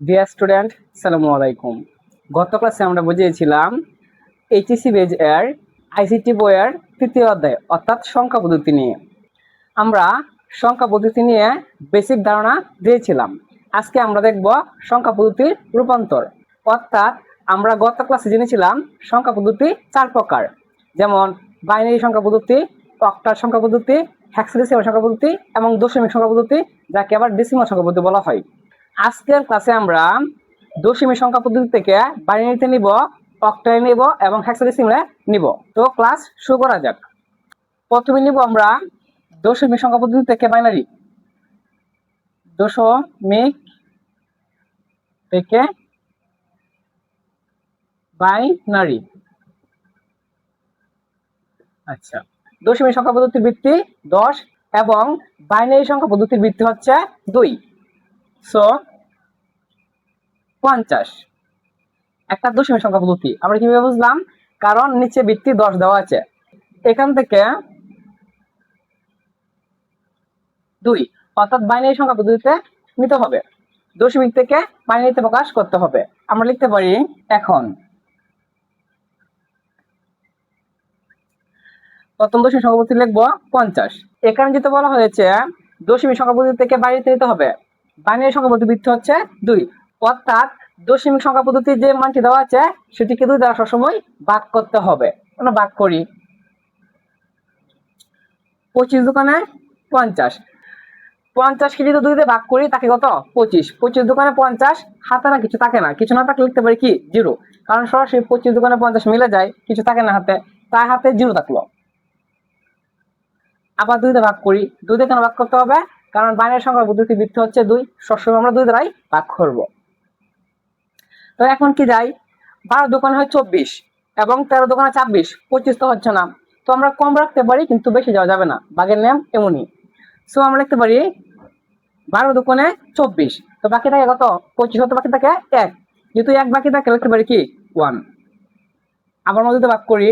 Dear student, সালামু আলাইকুম। গত ক্লাসে আমরা বুঝিয়েছিলাম এইচএসসি বেজ এর আইসিটি বইয়ের তৃতীয় অধ্যায় অর্থাৎ সংখ্যা পদ্ধতি নিয়ে। আমরা সংখ্যা পদ্ধতি নিয়ে বেসিক ধারণা দিয়েছিলাম। আজকে আমরা দেখব সংখ্যা পদ্ধতির রূপান্তর। অর্থাৎ আমরা গত ক্লাসে জেনেছিলাম সংখ্যা পদ্ধতি 4 প্রকার, যেমন বাইনারি সংখ্যা পদ্ধতি, অক্টাল সংখ্যা পদ্ধতি, হেক্সাডেসিমাল সংখ্যা পদ্ধতি এবং দশমিক সংখ্যা পদ্ধতি, যাকে আবার ডেসিমাল সংখ্যা পদ্ধতি বলা হয়। আজকের ক্লাসে আমরা দশমিক সংখ্যা পদ্ধতি থেকে বাইনারিতে নিব, অক্টালে নিব এবং হেক্সাডেসিমালে নিব। তো ক্লাস শুরু করা যাক। প্রথমে নিব আমরা দশমিক সংখ্যা পদ্ধতি থেকে বাইনারি। দশমিক থেকে বাইনারি। আচ্ছা, দশমিক সংখ্যা পদ্ধতির ভিত্তি 10 এবং বাইনারি সংখ্যা পদ্ধতির ভিত্তি হচ্ছে 2। সো 50 একটা দশমিক সংখ্যা পদ্ধতি। আমরা কিভাবে বুঝলাম? কারণ নিচে ভিত্তি 10 দেওয়া আছে, এখান থেকে 2 অর্থাৎ বাইনারি সংখ্যা পদ্ধতিতে নিতে হবে, দশমিক থেকে বাইনারিতে প্রকাশ করতে হবে। আমরা লিখতে পারি এখন প্রথম দশমিক সংখ্যা পদ্ধতি লিখবো 50। এখানে যেটা বলা হয়েছে দশমিক সংখ্যা পদ্ধতি থেকে বাইনারিতে নিতে হবে, বাইনারি সংখ্যা পদ্ধতির ভিত্তি হচ্ছে 2, অর্থাৎ দশমিক সংখ্যা পদ্ধতির যে মানটি দেওয়া আছে সেটিকে 2 দ্বারা সবসময় ভাগ করতে হবে। আমরা ভাগ করি। 25 দোকানে 50, 50 কে যদি 2 দিয়ে ভাগ করি তাকে কত? 25। 25 দোকানে 50, হাতে না কিছু থাকে না, কিছু না থাকলে লিখতে পারি কি? 0, কারণ সরাসরি 25 দোকানে 50 মিলে যায়, কিছু থাকে না হাতে, তাই হাতে 0 থাকলো। আবার 2 দিয়ে ভাগ করি। 2 দিয়ে কেন ভাগ করতে হবে? কারণ বাইনারি সংখ্যার পদ্ধতির ভিত্তি হচ্ছে 2, সবসময় আমরা 2 দ্বারাই ভাগ করব। তো এখন কি যাই, 12 দোকানে হয় 24 এবং 13 দোকানে 26, 25 তো হচ্ছে না। তো আমরা কম রাখতে পারি কিন্তু বেশি যাওয়া যাবে না, ভাগের নিয়ম এমনই। সো আমরা লিখতে পারি 12 দোকানে 24, তো বাকি থাকে কত? 25, হতে বাকি থাকে 1, যেহেতু 1 বাকি থাকে লিখতে পারি কি? 1। আবার মধ্যে ভাগ করি।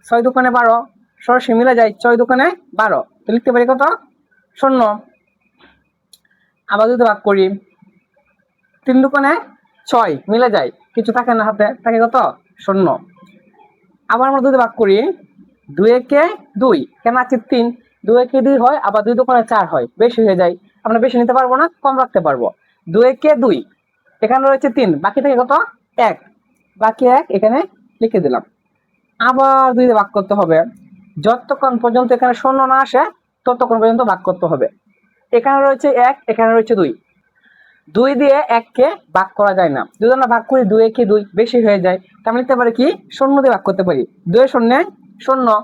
6 দোকানে 12, সরাসরি মিলে যায়, 6 দোকানে 12, তো লিখতে পারি কত? 0। আবার যদি ভাগ করি, 3 দোকানে 6 মিলে যায়, কিছু থাকে না হাতে, থাকে কত? 0। আবার আমরা 2 ভাগ করি। 2 একে 2, কেন আছে 3, 2 একে 2 হয়, আবার 2 দোকানে 4 হয়, বেশি হয়ে যায়। আমরা বেশি নিতে পারবো না, কম রাখতে পারবো। 2 একে 2, এখানে রয়েছে 3, বাকি থেকে কত? 1, বাকি 1 এখানে লিখে দিলাম। আবার 2 দিয়ে ভাগ করতে হবে, যতক্ষণ পর্যন্ত এখানে 0 না আসে ততক্ষণ পর্যন্ত ভাগ করতে হবে। এখানে রয়েছে 1, এখানে রয়েছে 2, 2 দিয়ে 1 কে ভাগ করা যায় না, যদি আমরা ভাগ করি 2 একে 2 বেশি হয়ে যায়, তো আমরা লিখতে পারি কি? 0 দিয়ে ভাগ করতে পারি। 2 এর 0 0,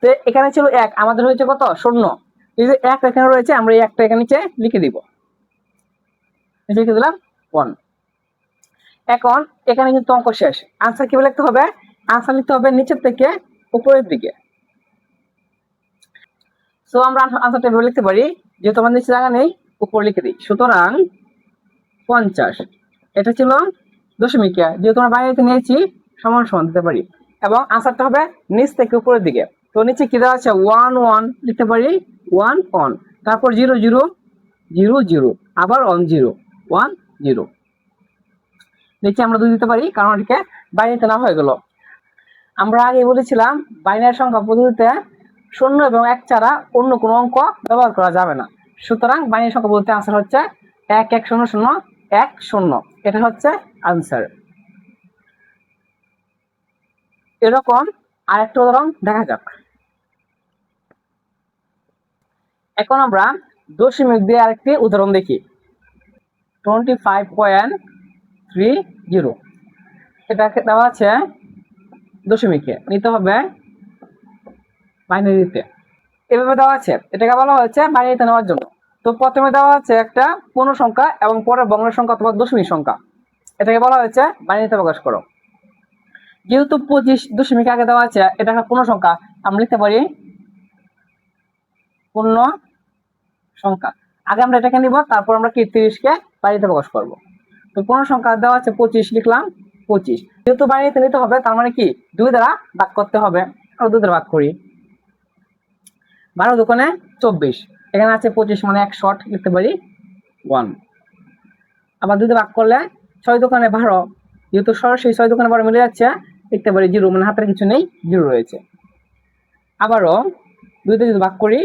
তো এখানে ছিল 1, আমাদের হয়েছে কত? 0। এই যে 1 এখানে রয়েছে, আমরা এই 1টা এখানে নিচে লিখে দিব, লিখে দিলাম 1। এখন এখানে কিন্তু অঙ্ক শেষ। আনসার কিভাবে লিখতে হবে? আনসার লিখতে হবে নিচের থেকে উপরের দিকে। সো আমরা আনসারটা এভাবে লিখতে পারি, যেহেতু আমাদের নিচে জায়গা নেই, উপর লিখে দিই। সুতরাং 50, এটা ছিল দশমিকে, যেহেতু আমরা বাইরে নিয়েছি সমান সমান দিতে পারি, এবং আনসারটা হবে নিচ থেকে উপরের দিকে। তো নিচে কি দেওয়া আছে? 1 1 লিখতে পারি, 1 1, তারপর 0 0 0 0, আবার 1 0 1 0। নিচে আমরা 2 দিতে পারি, কারণ এটাকে বাইনারিতে না হয়ে গেল। আমরা আগে বলেছিলাম বাইনারি সংখ্যা পদ্ধতিতে 0 এবং 1 ছাড়া অন্য কোনো অঙ্ক ব্যবহার করা যাবে না। সুতরাং বাইনারি সংখ্যা পদ্ধতিতে আনসার হচ্ছে 1 1 0 0 1 0, এটা হচ্ছে আনসার। এরকম আরেকটা উদাহরণ দেখা যাক। এখন আমরা দশমিক দিয়ে আরেকটি উদাহরণ দেখি। 25.30, এটা দেওয়া আছে দশমিকে, নিতে হবে বাইনারিতে। এভাবে দেওয়া আছে, এটাকে বলা হয়েছে বাইনারিতে নেওয়ার জন্য। তো প্রথমে দেওয়া আছে একটা পূর্ণ সংখ্যা এবং পরে ভগ্ন সংখ্যা অথবা দশমিক সংখ্যা, এটাকে বলা হয়েছে বাইনারিতে প্রকাশ করো। যেহেতু 25 দশমিক আগে দেওয়া আছে, এটা একটা পূর্ণ সংখ্যা, আমরা লিখতে পারি পূর্ণ সংখ্যা। আগে আমরা এটাকে নিব, তারপর আমরা কি 30কে বাইনারিতে প্রকাশ করব। তো পূর্ণ সংখ্যা দেওয়া আছে 25, লিখলাম 25। যেহেতু বাইনারিতে নিতে হবে, তার মানে কি 2 দ্বারা ভাগ করতে হবে, আমরা 2 দ্বারা ভাগ করি। 12 দোকানে 24, এখানে আছে 25, মানে 1 শর্ট, লিখতে পারি 1। আবার 2 দিয়ে ভাগ করলে 6 দোকানে 12, যেহেতু সরাসরি 6 দোকানে 12 মিলে যাচ্ছে, লিখতে পারি 0, মানে হাতের কিছু নেই, 0 রয়েছে। আবারও 2 দিয়ে যদি ভাগ করি,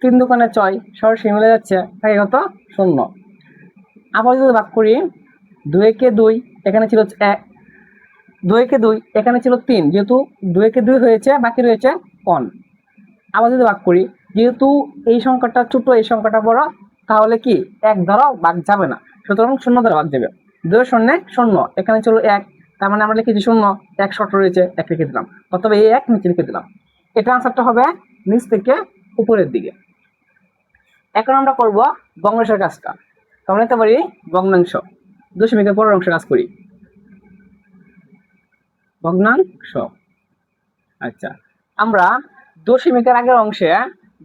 3 দোকানে 6, সরাসরি মিলে যাচ্ছে, থাকে কত? 0। আবার যদি ভাগ করি, 2 একে 2, এখানে ছিল 1, 2 একে 2, এখানে ছিল 3, যেহেতু 2 একে 2 হয়েছে, বাকি রয়েছে 1। আবার যদি ভাগ করি, যেহেতু এই সংখ্যাটা ছোট, এই সংখ্যাটা বড়, তাহলে কি 1 দ্বারা ভাগ যাবে না, সুতরাং 0 দ্বারা ভাগ যাবে। 2 শূন্য 0, এখানে ছিল 1, তার মানে আমরা লিখেছি 0, 1 শর্ট রয়েছে, 1 লিখে দিলাম, অথবা এই 1 নিচে লিখে দিলাম। এটা আনসারটা হবে নিচ থেকে উপরের দিকে। এখন আমরা করব ভগ্নাংশের কাজটা। তো আমরা নিতে পারি ভগ্নাংশ, দশমিকের পরের অংশে কাজ করি, ভগ্নাংশ। আচ্ছা, আমরা দশমিকের আগের অংশে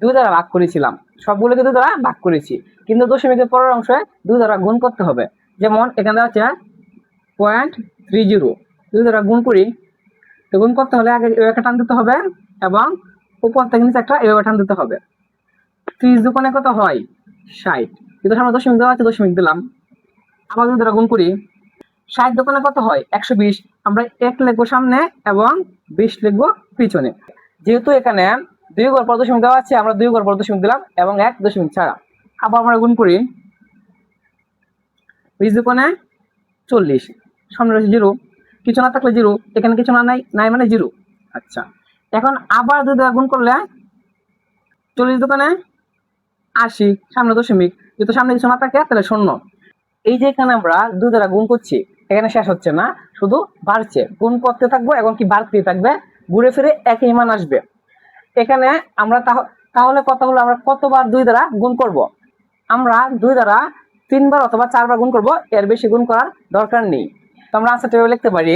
2 দ্বারা ভাগ করেছিলাম, সবগুলোকে 2 দ্বারা ভাগ করেছি, কিন্তু দশমিকের পরের অংশে 2 দ্বারা গুণ করতে হবে। যেমন এখানে আছে 0.30, 2 দ্বারা গুণ করি, তো গুণ করতে হলে আগে একটা টান দিতে হবে এবং উপর থেকে নিচে একটা এভাবে টান দিতে হবে। 30 দোকানে কত হয়? 60, কিন্তু সামনে দশমিক দেওয়া আছে, দশমিক দিলাম। আবার 2 দ্বারা গুণ করি, 60 দোকানে কত হয়? 120, আমরা 1 লিখবো সামনে এবং 20 লিখবো পিছনে। যেহেতু এখানে 2 ঘর পর দশমিক দেওয়া আছে, আমরা 2 ঘর পর দশমিক দিলাম এবং 1 দশমিক ছাড়া। আবার আমরা গুণ করি, 20 দোকানে 40, সামনে রয়েছে 0, কিছু না থাকলে 0, এখানে কিছু না নাই মানে 0। আচ্ছা, এখন আবার 2 দ্বারা গুণ করলে 40 দোকানে 80, সামনে দশমিক, যেহেতু সামনে কিছু না থাকে তাহলে 0। এই যে এখানে আমরা 2 দ্বারা গুণ করছি, এখানে শেষ হচ্ছে না, শুধু বাড়ছে, গুণ করতে থাকবো এবং কি বাড়তেই থাকবে, ঘুরে ফিরে একই মান আসবে। এখানে আমরা তাহলে কথা হলো আমরা কতবার 2 দ্বারা গুণ করব? আমরা 2 দ্বারা 3 বার অথবা 4 বার গুণ করব, এর বেশি গুণ করার দরকার নেই। তো আমরা আনসারটা লিখতে পারি,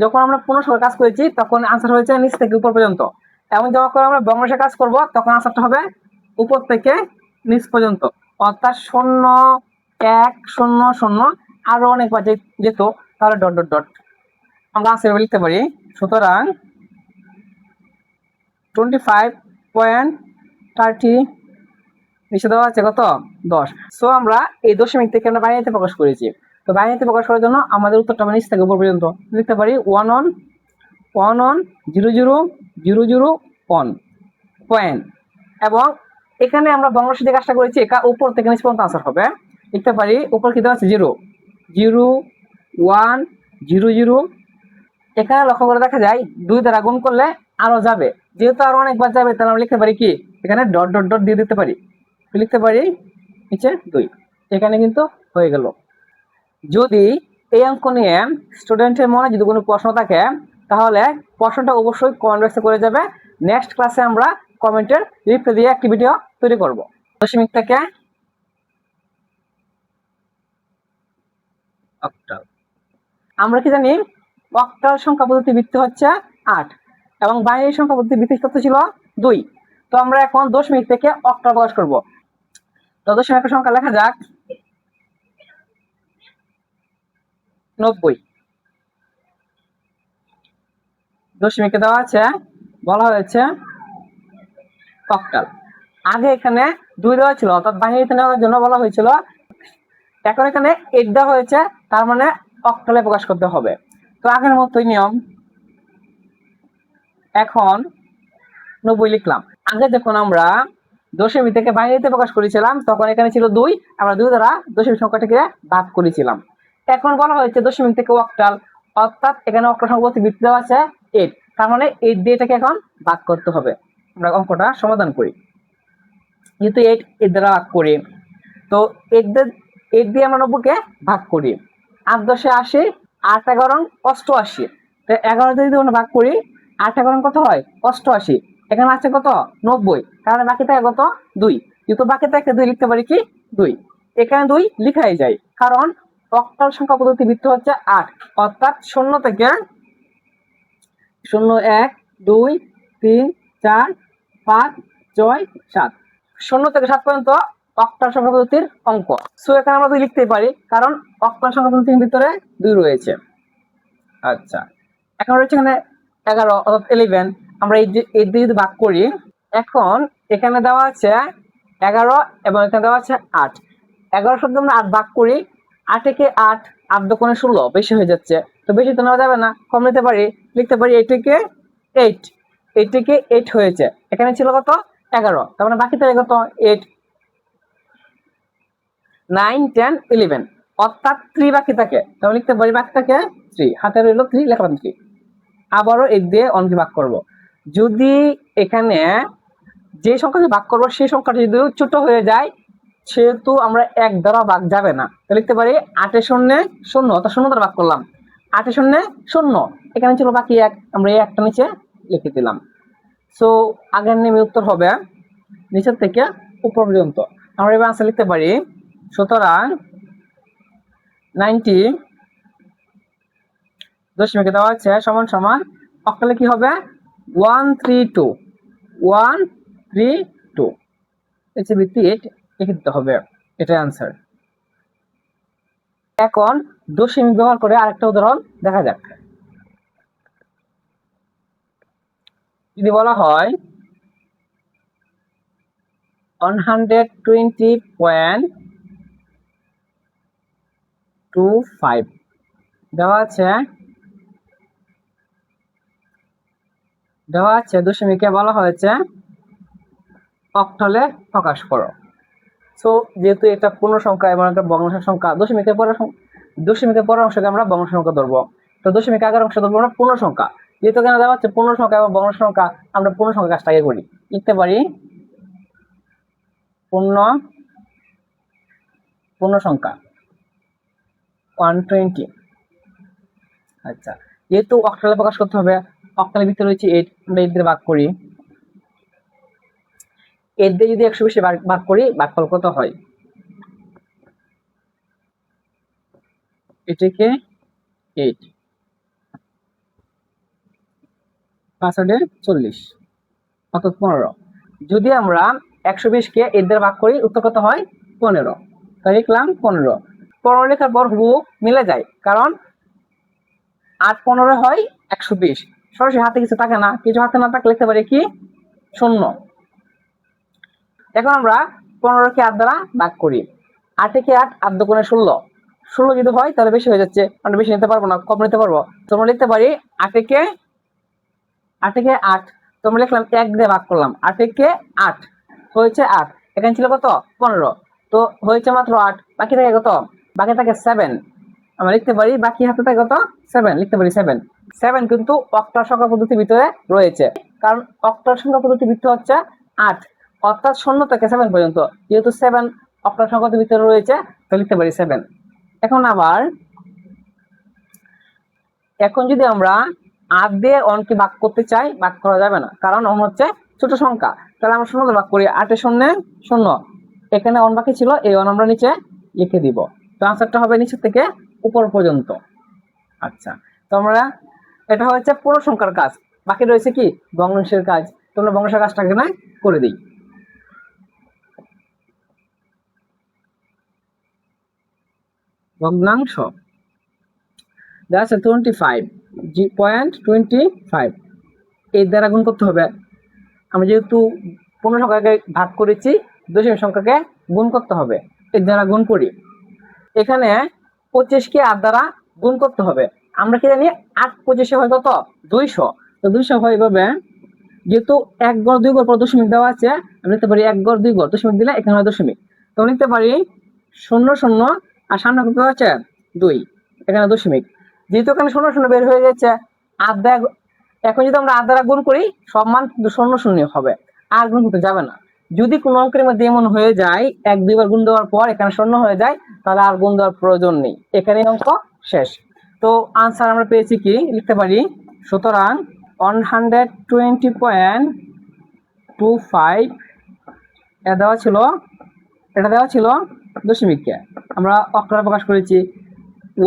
যখন আমরা পূর্ণসংখ্যার কাজ করেছি তখন আনসার হয়েছে নিচ থেকে উপর পর্যন্ত, এবং যখন আমরা ভগ্নাংশের কাজ করব তখন আনসারটা হবে উপর থেকে নিচ পর্যন্ত, অর্থাৎ 0, 1, 0, 0, আরো অনেকবার যেত, তাহলে ডট ডট ডট আমরা আনসার লিখতে পারি। সুতরাং 25.30 নিচে দেওয়া আছে কত? 10। সো আমরা এই দশমিক থেকে আমরা বাইনারিতে প্রকাশ করেছি। তো বাইনারিতে প্রকাশ করার জন্য আমাদের উত্তরটা নিচ থেকে উপর পর্যন্ত লিখতে পারি 1 on 0 0 0 0 1 পয়েন্ট। এবং এখানে আমরা ভগ্নাংশ দিয়ে কাজটা করেছি, এটা উপর থেকে নিচ পর্যন্ত আনসার হবে। লিখতে পারি উপর কি দেওয়া আছে? 0 0 1 0 0। এখানে লক্ষ্য করে দেখা যায় 2 দ্বারা গুণ করলে আরো যাবে, যেহেতু আরো অনেকবার যাবে তাহলে আমরা লিখতে পারি কি এখানে ডট ডট ডট দিয়ে দিতে পারি, লিখতে পারি নিচে 2। এখানে কিন্তু হয়ে গেল। যদি এই অঙ্ক নিয়ে স্টুডেন্টের মনে যদি কোনো প্রশ্ন থাকে তাহলে প্রশ্নটা অবশ্যই কমেন্ট বক্সে করে যাবে। নেক্সট ক্লাসে আমরা কমেন্টের রিপ্লাই দিয়ে একটি ভিডিও তৈরি করব। দশমিক থেকে অক্টাল। আমরা কি জানি অক্টাল সংখ্যা পদ্ধতি ভিত্তি হচ্ছে 8 এবং বাইনারি সংখ্যা পদ্ধতি ভিত্তি তথ্য ছিল 2। তো আমরা এখন দশমিক থেকে অক্টাল প্রকাশ করব। তো দশমিক সংখ্যা লেখা যাক 90। দশমিকে দেওয়া আছে, বলা হয়েছে অক্টাল। আগে এখানে 2 দেওয়া ছিল, অর্থাৎ বাইনারিতে নেওয়ার জন্য বলা হয়েছিল। এখন এখানে 8 দেওয়া হয়েছে, তার মানে অক্টালে প্রকাশ করতে হবে। তো আগের মতোই নিয়ম, এখন 90 লিখলাম। আগে যখন আমরা দশমিক থেকে বাইনারিতে প্রকাশ করেছিলাম তখন এখানে ছিল 2, আমরা 2 দ্বারা দশমিক সংখ্যাটিকে ভাগ করেছিলাম। এখন বলা হয়েছে দশমিক থেকে অক্টাল, অর্থাৎ এখানে অক্টাল সংখ্যা ভিত্তি দেওয়া আছে 8, তার মানে 8 দিয়ে এটাকে এখন ভাগ করতে হবে। আমরা অঙ্কটা সমাধান করি। যেহেতু 8 দ্বারা ভাগ করি, তো 8 দিয়ে আমরা 90 কে ভাগ করি। 8 10 80, 8 11 88। তো 11 দিয়ে যদি আমরা ভাগ করি, 8 11 কত হয়? 88। এখানে আছে কত? 90, তাহলে বাকি থাকে কত? 2। যেহেতু বাকি থাকে 2, লিখতে পারি কি 2। এখানে 2 লিখাই যায়, কারণ অক্টাল সংখ্যা পদ্ধতি ভিত্তি হচ্ছে 8, অর্থাৎ 0 থেকে 0 1 2 3 4 5 6 7, 0 থেকে 7 পর্যন্ত অক্টাল সংখ্যা পদ্ধতির অঙ্ক। সো এখানে আমরা 2 লিখতেই পারি, কারণ অক্টাল সংখ্যা পদ্ধতির ভিতরে 2 রয়েছে। আচ্ছা, এখন রয়েছে এখানে 11 অর্থাৎ 11। আমরা এই দিয়ে যদি ভাগ করি, এখন এখানে দেওয়া আছে 11 এবং এখানে দেওয়া আছে 8। 11 শব্দ আমরা 8 ভাগ করি, 8 কে 8 8 দুগুণে 16 বেশি হয়ে যাচ্ছে, তো বেশি তো নেওয়া যাবে না, কম নিতে পারি, লিখতে পারি এটিকে 8, এটিকে 8 হয়েছে, এখানে ছিল কত 11, তার মানে বাকি থাকে কত 8, 9, 10, 11, অর্থাৎ 3 বাকি থাকে, তাহলে লিখতে পারি বাকি থাকে 3, হাতে রইল 3, লেখলাম 3। আবারও 8 দিয়ে অনকে ভাগ করব, যদি এখানে যে সংখ্যাকে ভাগ করবো সেই সংখ্যাটা যদি ছোট হয়ে যায় সেহেতু আমরা 1 দ্বারা ভাগ যাবে না, তাহলে লিখতে পারি 8 এর শূন্যে 0, অর্থাৎ 0 দ্বারা ভাগ করলাম, 8 এর শূন্যে 0, এখানে ছিল বাকি 1, আমরা এই একটা নিচে লিখে দিলাম। সো আগের নিয়মে উত্তর হবে নিচের থেকে উপর পর্যন্ত। আমরা এবার আনসার লিখতে পারি, সুতরাং 90 দশমিকে দেওয়া আছে সমান সমান অক্টালে কি হবে 132, 132 এর ভিত্তি 8 লিখে দিতে হবে, এটাই আনসার। এখন দশমিক ব্যবহার করে আরেকটা উদাহরণ দেখা যাক। যদি বলা হয় 120.25 দেওয়া আছে দশমিকে বলা হয়েছে অক্টালে প্রকাশ করো। সো যেহেতু এটা পূর্ণ সংখ্যা এবং একটা ভগ্নাংশ সংখ্যা, দশমিকের পরের অংশকে আমরা ভগ্নাংশ সংখ্যা ধরবো, তো দশমিক আগের অংশ ধরবো আমরা পূর্ণ সংখ্যা। যেহেতু এখানে দেওয়া হচ্ছে পূর্ণ সংখ্যা এবং ভগ্নাংশ সংখ্যা, আমরা পূর্ণ সংখ্যা কাজটাকে করি, লিখতে পারি পূর্ণ সংখ্যা 120। আচ্ছা, যেহেতু অক্টালে প্রকাশ করতে হবে, অক্টালের ভিতরে রয়েছে 8, আমরা 8 দিয়ে ভাগ করি, 8 দিয়ে যদি 120 ভাগ করি ভাগফল কত হয়, এটাকে 8 540 অর্থাৎ 15। যদি আমরা 120 কে 8 দিয়ে ভাগ করি উত্তর কত হয় 15, তাই লিখলাম 15। 15 লেখার পর হুবহু মিলে যায়, কারণ 8 15 হয় 120, সরাসরি হাতে কিছু থাকে না, কিছু হাতে না থাকলে লিখতে পারি কি 0। এখন আমরা 15 কে 8 দ্বারা ভাগ করি, 8 কে 8, 8 দুগুণে 16, 16 যদি হয় তাহলে বেশি হয়ে যাচ্ছে, আমরা বেশি নিতে পারবো না, কম নিতে পারবো, তোমরা লিখতে পারি 8 কে 8, তোমরা লিখলাম 1 দিয়ে ভাগ করলাম, 8 কে 8 হয়েছে 8, এখানে ছিল কত 15, তো হয়েছে মাত্র 8, বাকি থাকে কত, বাকি থাকে 7, আমরা লিখতে পারি বাকি হাতে থাকে কত 7, লিখতে পারি 7। 7 কিন্তু অক্টাল সংখ্যা পদ্ধতির ভিতরে রয়েছে, কারণ অক্টাল সংখ্যা পদ্ধতির ভিতরে হচ্ছে 8, অর্থাৎ 0 থেকে 7 পর্যন্ত, যেহেতু 7 অক্টাল সংখ্যার ভিতরে রয়েছে তাহলে লিখতে পারি 7। এখন যদি আমরা 8 দিয়ে অনকে ভাগ করতে চাই ভাগ করা যাবে না, কারণ অন হচ্ছে ছোট সংখ্যা, তাহলে আমরা 0 দিয়ে ভাগ করি, 8 এর শূন্যে 0, এখানে অন বাকি ছিল, এই অন আমরা নিচে লিখে দিব, তো আনসারটা হবে নিচে থেকে উপর পর্যন্ত। আচ্ছা, তো আমরা এটা হচ্ছে পূর্ণ সংখ্যার কাজ, বাকি রয়েছে কি ভগ্নাংশের কাজ, তোমরা ভগ্নাংশের কাজটা এখানে করে দিই। ভগ্নাংশ দেখা যাচ্ছে 25.25, এই দ্বারা গুণ করতে হবে, আমরা যেহেতু পূর্ণ সংখ্যাকে ভাগ করেছি দশমিক সংখ্যাকে গুণ করতে হবে, এর দ্বারা গুণ করি, এখানে 25 কে 8 দ্বারা গুণ করতে হবে, আমরা কি জানি 8 25 হয় কত 200, তো 200 হয় এভাবে, যেহেতু 1 গড় 2 গড় পর দশমিক দেওয়া আছে, আমি লিখতে পারি 1 গড় 2 গড়, দশমিক দিলে এখানে হয় দশমিক, তো লিখতে পারি 0 0 আর সামনে কত আছে 2, এখানে দশমিক, যেহেতু এখানে 0 0 বের হয়ে গেছে, এখন যদি আমরা 8 দ্বারা গুণ করি সব মান কিন্তু 0 0 হবে, আর গুণ করতে যাবে না। যদি কোনো অঙ্কের মধ্যে এমন হয়ে যায় 1 2 বার গুণ দেওয়ার পর এখানে 0 হয়ে যায়, তাহলে আর গুণ দেওয়ার প্রয়োজন নেই, এখানে অঙ্ক শেষ। তো আনসার আমরা পেয়েছি কি, লিখতে পারি সুতরাং 120.25 এটা দেওয়া ছিল দশমিককে, আমরা অক্টালে প্রকাশ করেছি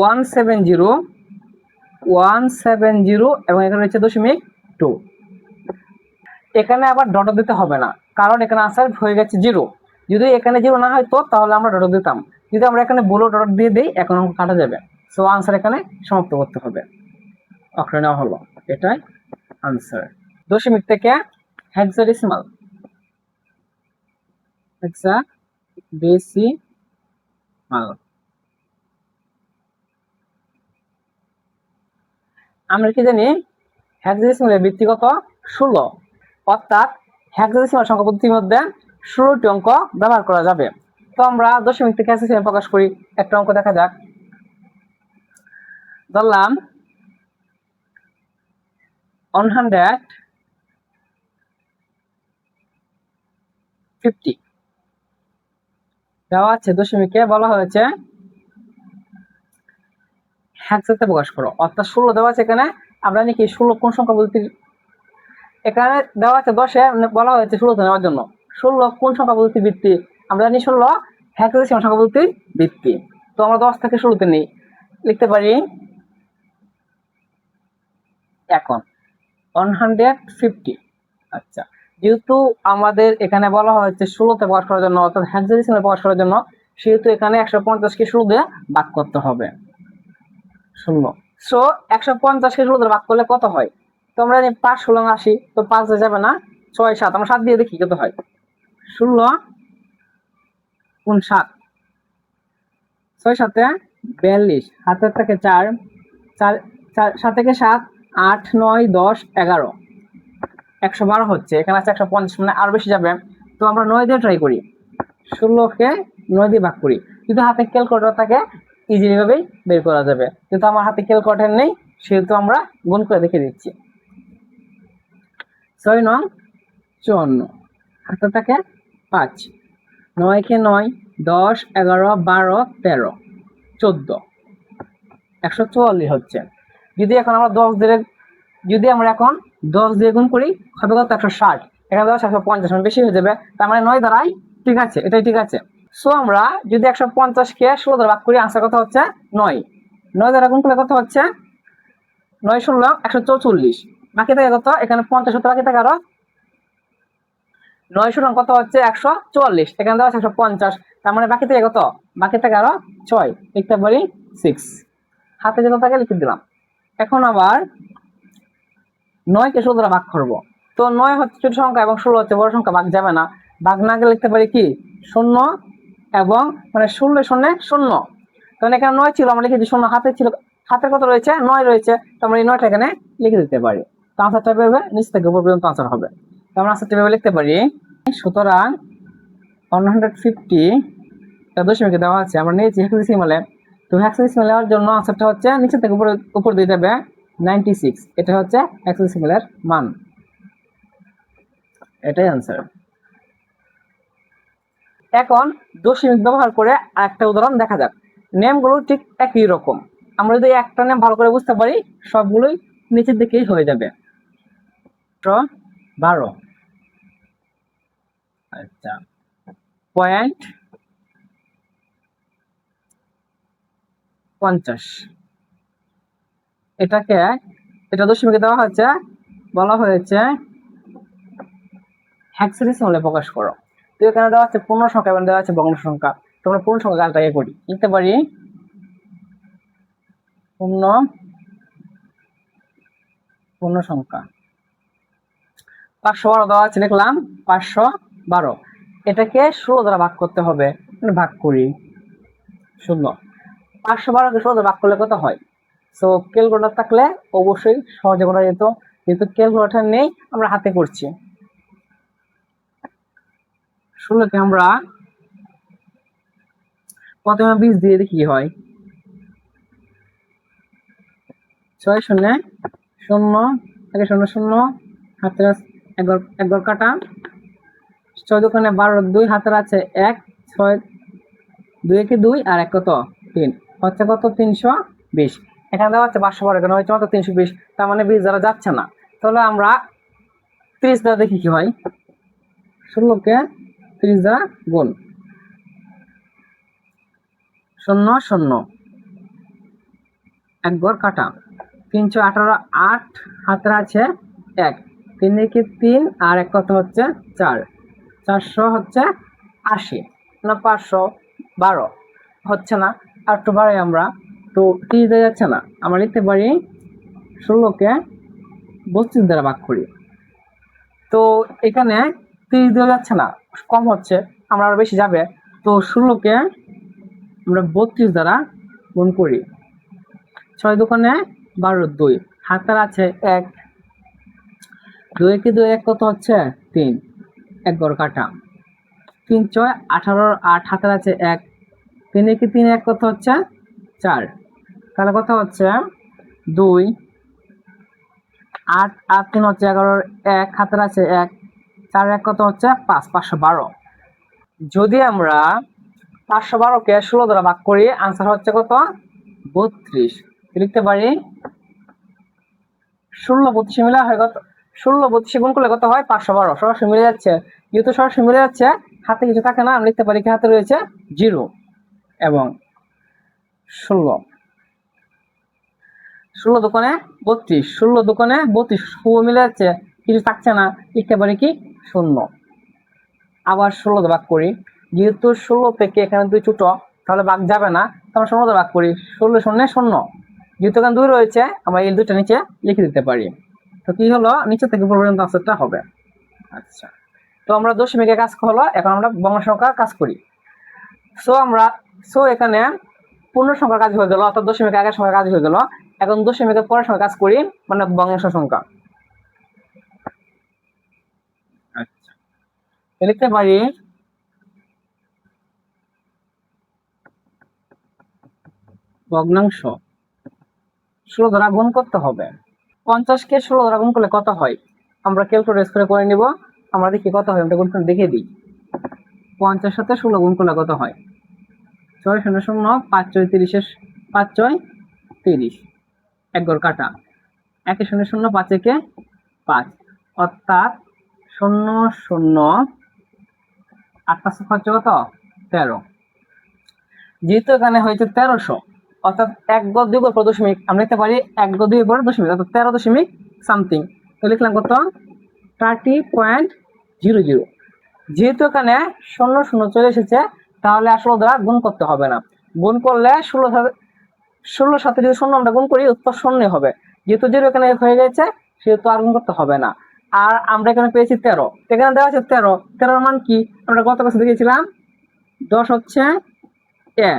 170 এবং এখানে হচ্ছে 0.2, এখানে আবার ডট দিতে হবে না, কারণ এখানে আনসার হয়ে গেছে 0, যদি এখানে 0 না হয়তো তাহলে আমরা ডট দিতাম, যদি আমরা এখানে বলো ডট দিয়ে দিই এখন অঙ্ক কাটা যাবে, সো আনসার এখানে সমাপ্ত করতে হবে, অক্টালে নেওয়া হলো, এটাই আনসার। দশমিক থেকে হেক্সাডেসিমাল আমরা কি জানি হেক্সাডেসিমালের ভিত্তি কত 16, অর্থাৎ হেক্সাডেসিমাল সংখ্যা পদ্ধতির মধ্যে 16টি অঙ্ক ব্যবহার করা যাবে। তো আমরা দশমিক থেকে হেক্সাডেসিমাল প্রকাশ করি। একটা অঙ্ক দেখা যাক। ধরলাম 150 দেওয়া আছে, দশমিকে বলা হয়েছে হেক্সাতে প্রকাশ করো, অর্থাৎ 16 দেওয়া আছে। এখানে আমরা নাকি 16 কোন সংখ্যা পদ্ধতির, এখানে দেওয়া আছে 10-এ বলা হয়েছে 16 নেওয়ার জন্য। 16 কোন সংখ্যা পদ্ধতির ভিত্তি? আমরা জানি 16 হেক্সাডেসিমাল সংখ্যা পদ্ধতির ভিত্তি। তো আমরা 10 থেকে 16তে নিই, লিখতে পারি এখন 150। আচ্ছা, যেহেতু আমাদের এখানে বলা হয়েছে 16তে প্রকাশ করার জন্য, অর্থাৎ হেক্সাডেসিমালে প্রকাশ করার জন্য, সেহেতু এখানে 150কে 16 দিয়ে ভাগ করতে হবে। 16, সো 150কে 16 দিয়ে ভাগ করলে কত হয়? তো আমরা জানি 5 16 80, তো 5 দিয়ে যাবে না, 6 7, আমরা 7 দিয়ে দেখি কত হয়। 16 গুণ 7, 6 7 42, হাতের থেকে 4 4 7 থেকে 7 8 9 10 11, 112 হচ্ছে। এখানে আছে 150, মানে আরো বেশি যাবে। তো আমরা 9 দিয়ে ট্রাই করি, 16কে 9 দিয়ে ভাগ করি। যদি হাতে ক্যালকুলেটর থাকে ইজিলি ভাবেই বের করা যাবে, কিন্তু আমার হাতে ক্যালকুলেটর নেই, সেহেতু আমরা গুণ করে দেখে দিচ্ছি। 6 9 54, হাতে থাকে 5, 9 কে 9 10 11 12 13 14, 144 হচ্ছে। যদি এখন আমরা 10 দিয়ে, যদি আমরা এখন 10 দিয়ে গুণ করি হবে কত? 160। এখানে 10 150 বেশি হয়ে যাবে, তার মানে 9 দ্বারাই ঠিক আছে, এটাই ঠিক আছে। সো আমরা যদি 150কে 16 দ্বারা ভাগ করি, আনসার কত হচ্ছে 9। 9 দ্বারা গুণ করলে কত হচ্ছে? 9 16 144, বাকি থাকে কত? এখানে 50 হতে বাকি থাকে আরো 9 16 কত হচ্ছে 144, এখানে দেওয়া আছে 150, তার মানে বাকি থাকে কত? বাকি থাকে আরো 6, লিখতে পারি 6। হাতে যেটা থাকে লিখে দিলাম। এখন আবার 9কে 16 দ্বারা ভাগ করবো। তো 9 হচ্ছে ছোট সংখ্যা এবং 16 হচ্ছে বড় সংখ্যা, ভাগ যাবে না। ভাগ না গেলে লিখতে পারি কি 0 এবং মানে 16 0 0, কারণ এখানে 9 ছিল, আমরা লিখেছি 0, হাতে ছিল, হাতে কত রয়েছে? 9 রয়েছে, তো আমরা এই 9টা এখানে লিখে দিতে পারি। তো আনসারটা এভাবে নিচ থেকে উপর পর্যন্ত আনসার হবে। তো আমরা আনসারটা এভাবে লিখতে পারি। সুতরাং 150 টা দশমিকে দেওয়া আছে, আমরা নিয়েছি হেক্সাডেসিমালে। তো হেক্সাডেসিমাল নেওয়ার জন্য আনসারটা হচ্ছে নিচে থেকে উপর দিয়ে যাবে 96, এটা হচ্ছে হেক্সাডেসিমালের মান, এটাই আনসার। এখন দশমিক ব্যবহার করে আরেকটা উদাহরণ দেখা যাক। নেমগুলো ঠিক একই রকম, আমরা যদি একটা নেম ভালো করে বুঝতে পারি সবগুলোই নিচের দিকেই হয়ে যাবে। 12, আচ্ছা, 0.50, এটাকে, এটা দশমিকে দেওয়া হচ্ছে, বলা হয়েছে হেক্সাডেসিমালে প্রকাশ করো। তো এখানে দেওয়া আছে পূর্ণ সংখ্যা এবং দেওয়া আছে ভগ্ন সংখ্যা। তোমরা পূর্ণ সংখ্যা গালটাকে করি, লিখতে পারি পূর্ণ সংখ্যা 512 দেওয়া আছে, লিখলাম 512। এটাকে 16 দ্বারা ভাগ করতে হবে, ভাগ করি 16। 512কে 16 দ্বারা ভাগ করলে কত হয়? সো ক্যালকুলেটর থাকলে অবশ্যই সহজে করা যেত, কিন্তু ক্যালকুলেটর নেই, আমরা হাতে করছি। 16কে আমরা প্রথমে 20 দিয়ে দেখি কি হয়। 6 0 0 থেকে 0 0, হাতের 11 কাটা, 6 দোকানে 12 2, হাতের আছে 1, 6 2 কে 2 আর 1 কত 3, হচ্ছে কত 320। এখানে দেওয়া হচ্ছে 512, এখানে হচ্ছে মাত্র 320, তার মানে 20 দ্বারা যাচ্ছে না। তাহলে আমরা 30 দ্বারা দেখি কি হয়। 16কে 30 দ্বারা গুণ, 0 0, 1 ঘর কাটা, 318 8, হাতের আছে 1, 3 কে 3 আর 1 কত হচ্ছে 4, 400 হচ্ছে 80, না 512 হচ্ছে না, আর একটু বাড়াই আমরা, তো 30 দিয়ে যাচ্ছে না, আমরা লিখতে পারি 16কে 32 দ্বারা ভাগ করি। তো এখানে 30 দিয়ে যাচ্ছে না, কম হচ্ছে, আমরা আরো বেশি যাবে। তো 16কে আমরা 32 দ্বারা গুণ করি। 6 দোকানে 12 2, হাতের আছে 1, 2 কি 2 1 কত হচ্ছে 3, 1 ঘর কাটা। 3 6 18 8 হাতের আছে 1, 3 কি 3 1 কত হচ্ছে 4, তাহলে কত হচ্ছে 2, 8 8 3 হচ্ছে 11, 1 হাতের আছে 1, 4 1 কত হচ্ছে 5, 512। যদি আমরা 512 কে 16 দ্বারা ভাগ করি आंसर হচ্ছে কত 32। লিখতে পারি 16 32 মিলা হয় কত 16 32 গুণ করলে কত হয় 512। সরাসরি মিলে যাচ্ছে, যেহেতু সরাসরি মিলে যাচ্ছে হাতে কিছু থাকে না, আমি লিখতে পারি কি হাতে রয়েছে 0 এবং 16 16 দোকানে 32, 16 দোকানে 32 পুরো মিলে যাচ্ছে, কিছু থাকছে না, লিখতে পারি কি 0। আবার 16 দিয়ে ভাগ করি, যেহেতু 16 থেকে এখানে 2 ছোট তাহলে ভাগ যাবে না, তখন 16 দিয়ে ভাগ করি, 16 0 0, যেহেতু এখানে 2 রয়েছে আমরা এই 2টা নিচে লিখে দিতে পারি। তো কি হলো নিচে থেকে উপর পর্যন্ত আনসারটা হবে। আচ্ছা, তো আমরা দশমিকের কাজ হলো, এখন আমরা বর্গ সংখ্যার কাজ করি। সো এখানে পূর্ণ সংখ্যার কাজ হয়ে গেল, অর্থাৎ দশমিকের আগের সংখ্যার কাজ হয়ে গেল। এখন দশমিকের পরের সংখ্যার কাজ করি, মানে ভগ্নাংশ সংখ্যা। আচ্ছা, লিখতে পারি ভগ্নাংশ 16 দ্বারা গুণ করতে হবে। 50 কে 16 দ্বারা গুণ করলে কত হয় আমরা ক্যালকুলেটর করে নিব। আমরা দেখি কত হয়, আমরা গুণ করে দেখিয়ে দিই। 50 সাথে 16 গুণ করলে কত হয় 6 0 0 5 6 30 5 6 30, 1 ঘর কাটা। 1 0 0 5 1 5, অর্থাৎ 0 0 8 5 5 কত 13। যেহেতু এখানে হয়েছে 1300, অর্থাৎ 1 ঘর 2 ঘর পর দশমিক, আমরা লিখতে পারি 1 ঘর 2 ঘর দশমিক, অর্থাৎ 13 দশমিক সামথিং। তো লিখলাম কত 30.00। যেহেতু এখানে 0 0 চলে এসেছে তাহলে আসলে দ্বারা গুণ করতে হবে না, গুণ করলে 16 সাথে যদি 0 আমরা গুণ করি উত্তর 0 হবে। যেহেতু 0 এখানে হয়ে গেছে সেহেতু আর গুণ করতে হবে না। আর আমরা এখানে পেয়েছি 13, এখানে দেওয়া আছে 13, 13 মান কি আমরা গত ক্লাসে দেখেছিলাম 10 হচ্ছে এ,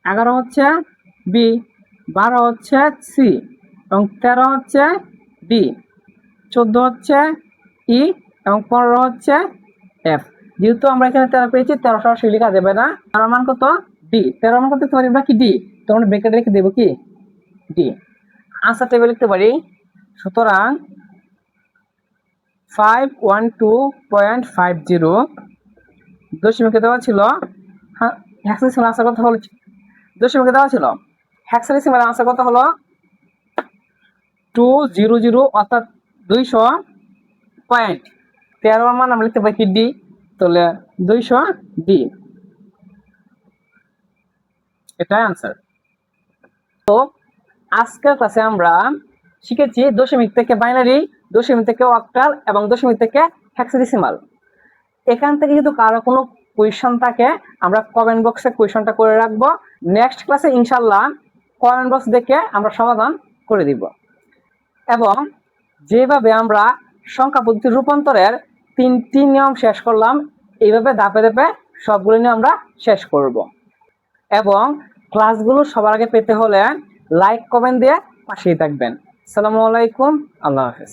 11 হচ্ছে বি, 12 হচ্ছে সি এবং 13 হচ্ছে ডি, 14 হচ্ছে ই এবং 15 হচ্ছে এফ। যেহেতু আমরা এখানে 13 পেয়েছি, 13 সরাসরি লেখা যাবে না, 13 মান কত ডি, 13 মান কত লিখতে পারি আমরা কি ডি, তো আমরা ব্র্যাকেটে লিখে দেব কি ডি। আনসার টেবিল লিখতে পারি, সুতরাং 512.50 দশমিকে দেওয়া ছিল, হ্যাঁ হেক্সাডেসিমাল আনসার কত হলো, দশমিকে দেওয়া ছিল, হেক্সাডেসিমাল আনসার কত হলো 200, অর্থাৎ 200 পয়েন্ট। 13 মান আমরা লিখতে পারি কি ডি, তাহলে 200 ডি, এটাই আনসার। তো আজকের ক্লাসে আমরা শিখেছি দশমিক থেকে বাইনারি, দশমিক থেকে অক্টাল এবং দশমিক থেকে হেক্সাডেসিমাল। এখান থেকে যদি কারো কোনো কোয়েশ্চন থাকে আমরা কমেন্ট বক্সে কোয়েশ্চনটা করে রাখবো, নেক্সট ক্লাসে ইনশাল্লাহ কমেন্ট বক্স দেখে আমরা সমাধান করে দিব। এবং যেভাবে আমরা সংখ্যা পদ্ধতির রূপান্তরের 3টি নিয়ম শেষ করলাম, এইভাবে ধাপে ধাপে সবগুলো নিয়ে আমরা শেষ করব। এবং ক্লাসগুলো সবার আগে পেতে হলে লাইক কমেন্ট দিয়ে পাশেই থাকবেন। আসসালামু আলাইকুম, আল্লাহ হাফেজ।